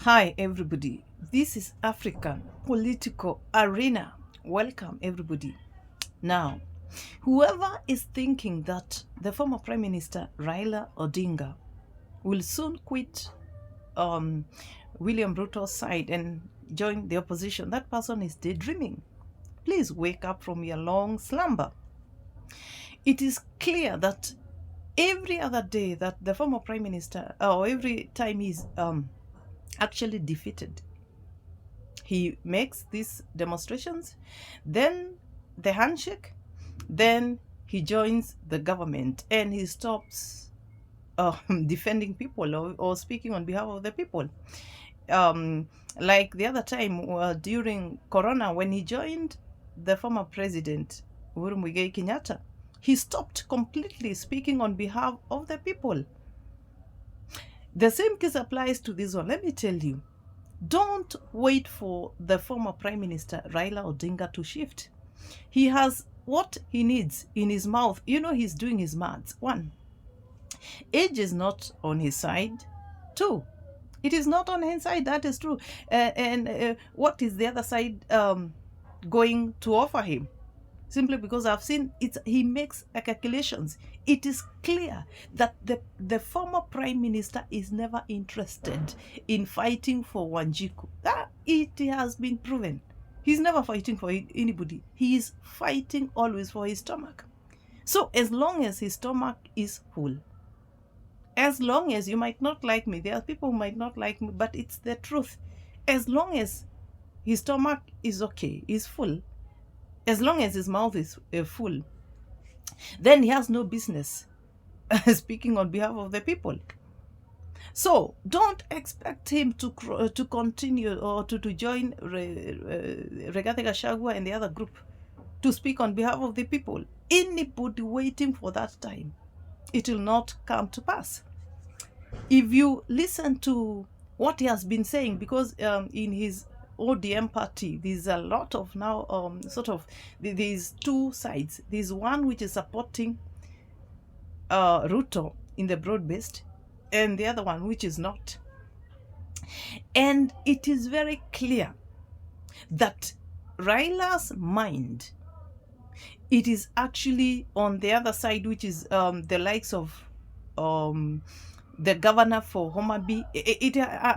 Hi, everybody. This is African Political Arena. Welcome, everybody. Now, whoever is thinking that the former Prime Minister Raila Odinga will soon quit um, William Ruto's side and join the opposition, that person is daydreaming. Please wake up from your long slumber. It is clear that every other day that the former Prime Minister, or every time he's actually defeated, he makes these demonstrations, then the handshake, then he joins the government and he stops defending people or speaking on behalf of the people. Um, like the other time during Corona, when he joined the former president, Uhuru Muigai Kenyatta, he stopped completely speaking on behalf of the people. The same case applies to this one. Let me tell you, don't wait for the former Prime Minister Raila Odinga to shift. He has what he needs in his mouth. You know, he's doing his maths. One, age is not on his side. Two, it is not on his side. That is true. And what is the other side going to offer him? Simply because I've seen it, he makes calculations. It is clear that the former prime minister is never interested in fighting for Wanjiku. That it has been proven. He's never fighting for anybody. He is fighting always for his stomach. So as long as his stomach is full, as long as you might not like me, there are people who might not like me, but it's the truth. As long as his stomach is okay, is full, as long as his mouth is full, then he has no business speaking on behalf of the people. So don't expect him to continue or to join Rigathi Gachagua and the other group to speak on behalf of the people. Anybody waiting for that time, it will not come to pass. If you listen to what he has been saying, because in his ODM party, there's a lot of now these two sides. There's one which is supporting Ruto in the broad-based, and the other one which is not. And it is very clear that Raila's mind, it is actually on the other side, which is the likes of the governor for Homabi.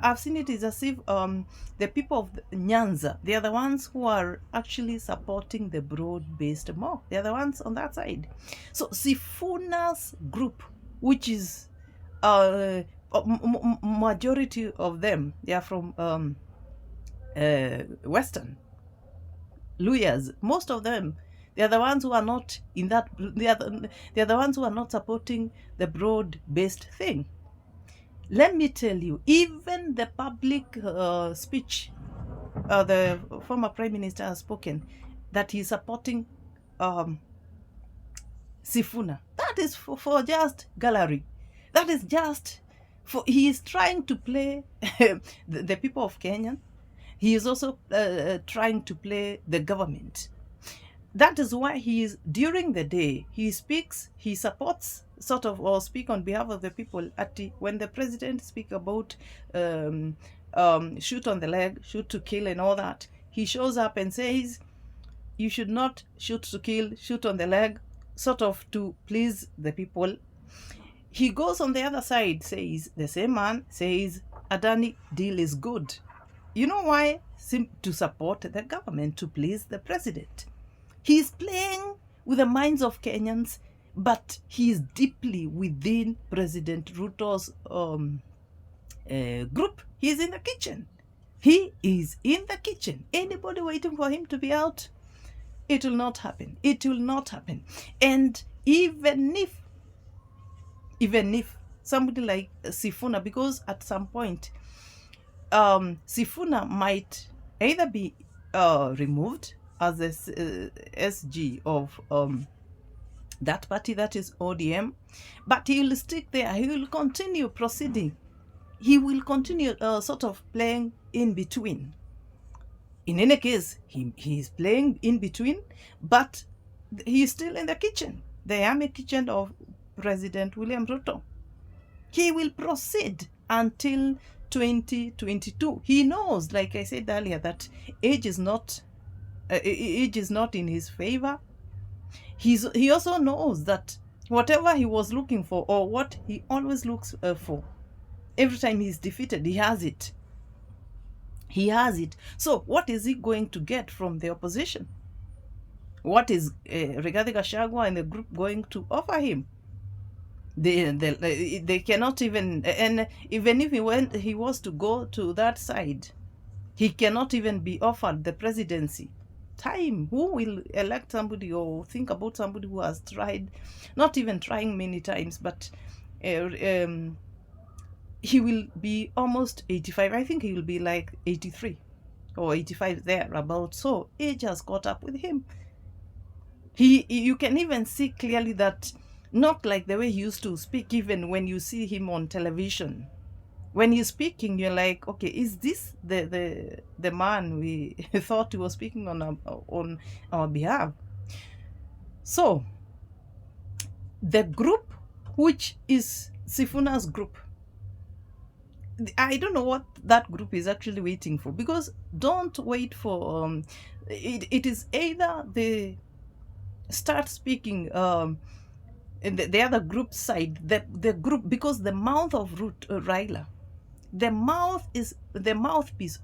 I've seen it is as if the people of Nyanza, they are the ones who are actually supporting the broad-based more. They are the ones on that side. So Sifuna's group, which is majority of them, they are from Western Luyas. Most of them, they are the ones who are not in that. They are the ones who are not supporting the broad-based thing. Let me tell you, even the public speech the former prime minister has spoken that he's supporting Sifuna. That is for just gallery. That is just for, he is trying to play the people of Kenya. He is also trying to play the government. That is why he is, during the day, he speaks, he supports sort of, or speak on behalf of the people. When the president speak about shoot on the leg, shoot to kill and all that, he shows up and says, you should not shoot to kill, shoot on the leg, sort of to please the people. He goes on the other side, says, the same man says, Adani deal is good. You know why? To support the government, to please the president. He's playing with the minds of Kenyans, but he is deeply within President Ruto's group. He's in the kitchen. He is in the kitchen. Anybody waiting for him to be out, it will not happen. It will not happen. And even if somebody like Sifuna, because at some point, Sifuna might either be removed as the SG of that party, that is ODM, but he will stick there. He will continue proceeding. He will continue sort of playing in between. In any case, he is playing in between, but he is still in the kitchen, the army kitchen of President William Ruto. He will proceed until 2022. He knows, like I said earlier, that age is not in his favor. He also knows that whatever he was looking for, or what he always looks for, every time he's defeated, he has it. He has it. So what is he going to get from the opposition? What is Rigathi Gachagua and the group going to offer him? They cannot even, and even if he was to go to that side, he cannot even be offered the presidency. Time. Who will elect somebody or think about somebody who has tried, not even trying many times, but he will be almost 85. I think he will be like 83 or 85 thereabout. So age has caught up with him. You can even see clearly that, not like the way he used to speak, even when you see him on television. When he's speaking, you're like, okay, is this the man we thought he was speaking on our behalf? So the group, which is Sifuna's group, I don't know what that group is actually waiting for, because don't wait for it is either they start speaking in the other group side, the group, because the mouth of Raila, the mouthpiece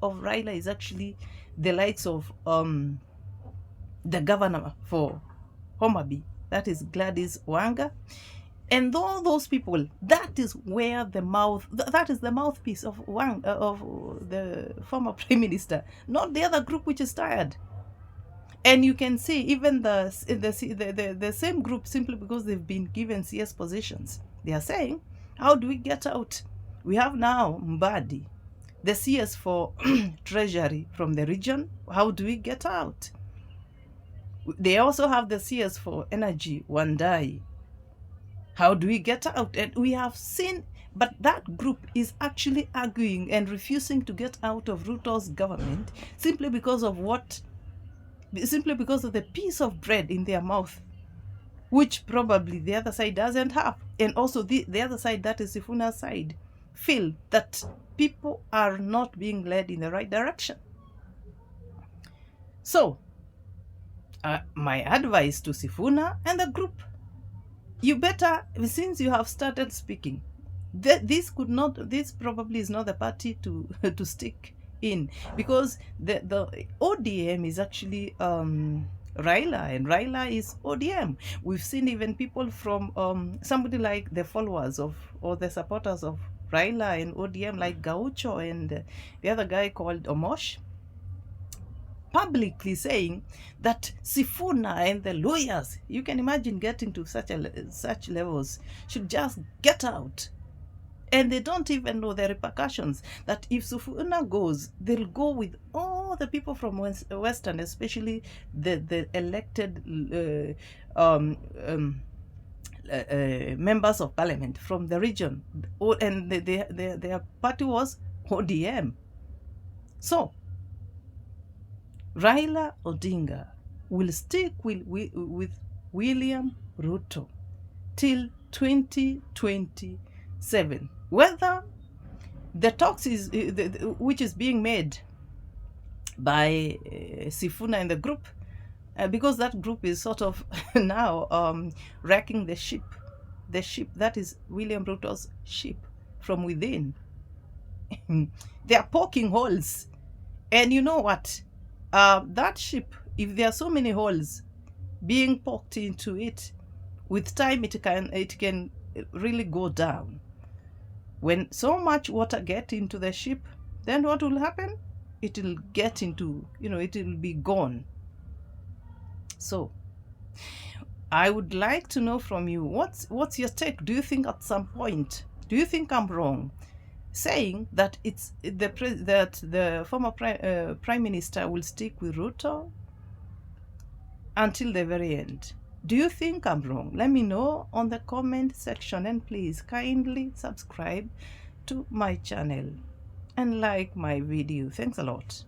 of Raila is actually the likes of the governor for Homa Bay, that is Gladys Wanga, and all those people. That is where that is the mouthpiece of the former prime minister, not the other group, which is tired. And you can see even the same group, simply because they've been given CS positions, they are saying, how do we get out? We have now Mbadi, the CS for treasury from the region. How do we get out? They also have the CS for energy, Wandai. How do we get out? And we have seen, but that group is actually arguing and refusing to get out of Ruto's government simply because of the piece of bread in their mouth, which probably the other side doesn't have. And also the other side, that is Sifuna's side, feel that people are not being led in the right direction. So my advice to Sifuna and the group, you better, since you have started speaking, this probably is not the party to stick in, because the ODM is actually Raila, and Raila is ODM. We've seen even people from somebody like the followers of, or the supporters of Raila and ODM, like Gaucho and the other guy called Omosh, publicly saying that Sifuna and the lawyers, you can imagine getting to such levels, should just get out. And they don't even know the repercussions, that if Sifuna goes, they'll go with all the people from Western, especially the elected members of parliament from the region, and their party was ODM. So Raila Odinga will stick with William Ruto till 2027. Whether the talks which is being made by Sifuna and the group, because that group is sort of now wrecking the ship that is William Ruto's ship from within. They are poking holes, and you know what? That ship, if there are so many holes being poked into it, with time it can really go down. When so much water gets into the ship, then what will happen? It will get into, it will be gone. So I would like to know from you, what's your take? Do you think at some point, do you think I'm wrong saying that the former prime minister will stick with Ruto until the very end? Do you think I'm wrong? Let me know on the comment section, and please kindly subscribe to my channel and like my video. Thanks a lot.